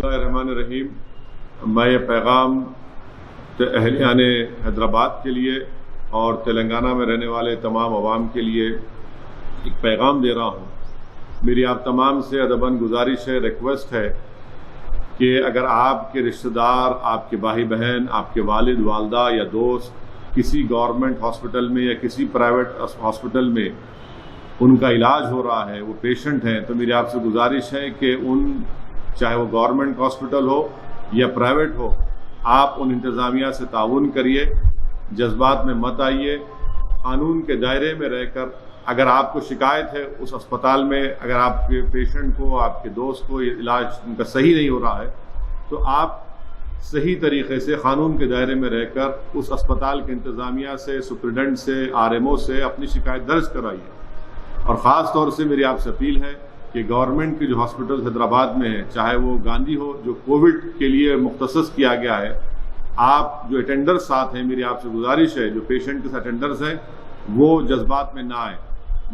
बिस्मिल्लाहिर्रहमानिर्रहीम। मैं ये पैगाम अहलियान हैदराबाद के लिए और तेलंगाना में रहने वाले तमाम अवाम के लिए एक पैगाम दे रहा हूँ। मेरी आप तमाम से अदबन गुजारिश है, रिक्वेस्ट है कि अगर आपके रिश्तेदार, आपके भाई बहन, आपके वालिद वालदा या दोस्त किसी गवर्नमेंट हॉस्पिटल में या किसी प्राइवेट हॉस्पिटल में उनका इलाज हो रहा है, वो पेशेंट हैं, तो मेरी आपसे गुजारिश है कि चाहे वो गवर्नमेंट हॉस्पिटल हो या प्राइवेट हो, आप उन इंतज़ामिया से ताउन करिए, जज्बात में मत आइए। कानून के दायरे में रहकर अगर आपको शिकायत है उस अस्पताल में, अगर आपके पेशेंट को, आपके दोस्त को इलाज उनका सही नहीं हो रहा है, तो आप सही तरीके से कानून के दायरे में रहकर उस अस्पताल के इंतज़ामिया से, सुप्रिटेंडेंट से, आरएमओ से अपनी शिकायत दर्ज कराइए। और ख़ास तौर से मेरी आपसे अपील है कि गवर्नमेंट के जो हॉस्पिटल हैदराबाद में है, चाहे वो गांधी हो जो कोविड के लिए मुख्तसस किया गया है, आप जो अटेंडर्स साथ हैं, मेरी आपसे गुजारिश है जो पेशेंट के साथ अटेंडर्स हैं वो जज्बात में ना आए,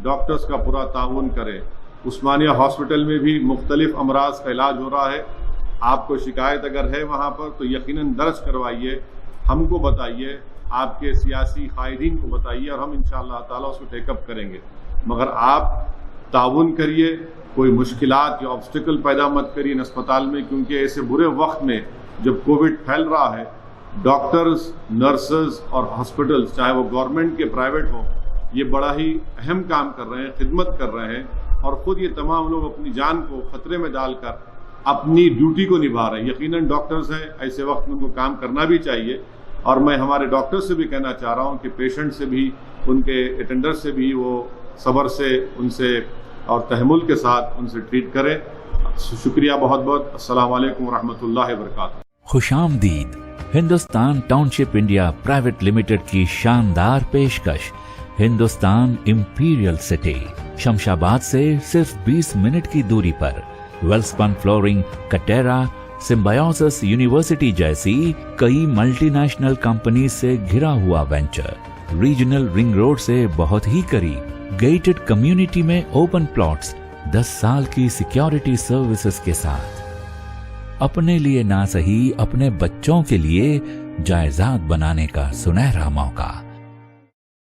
डॉक्टर्स का पूरा ताउन करें। उस्मानिया हॉस्पिटल में भी मुख्तलिफ अमराज का इलाज हो रहा है। आपको शिकायत अगर है वहाँ पर तो यकीनन दर्ज करवाइए, हमको बताइए, आपके सियासी कायदीन को बताइए और हम इंशाअल्लाह ताला उसको टेकअप करेंगे। मगर आप ताउन करिए, कोई मुश्किलात या ऑब्स्टिकल पैदा मत करिए इन अस्पताल में, क्योंकि ऐसे बुरे वक्त में जब कोविड फैल रहा है, डॉक्टर्स, नर्सेज और हॉस्पिटल्स, चाहे वो गवर्नमेंट के प्राइवेट हों, ये बड़ा ही अहम काम कर रहे हैं, खिदमत कर रहे हैं और ख़ुद ये तमाम लोग अपनी जान को ख़तरे में डालकर अपनी ड्यूटी को निभा रहे हैं। यकीनन डॉक्टर्स हैं, ऐसे वक्त में उनको काम करना भी चाहिए और मैं हमारे डॉक्टर्स से भी कहना चाह रहा हूँ कि पेशेंट से भी, उनके अटेंडर्स से भी वो सब्र से, उनसे और तहम्मुल के साथ उनसे ट्रीट करें। शुक्रिया बहुत बहुत। अस्सलाम वालेकुम रहमतुल्लाहि व बरकातहू। खुशामदीद। Hindustan township India private limited की शानदार पेशकश। हिंदुस्तान इंपीरियल सिटी, शमशाबाद से सिर्फ 20 मिनट की दूरी पर। Welspun flooring, Katera, symbiosis university जैसी कई मल्टीनेशनल कंपनी से घिरा हुआ वेंचर। रीजनल रिंग रोड से बहुत ही करीब। गेटेड कम्युनिटी में ओपन प्लॉट्स, 10 साल की सिक्योरिटी सर्विसेज के साथ। अपने लिए ना सही, अपने बच्चों के लिए जायदाद बनाने का सुनहरा मौका।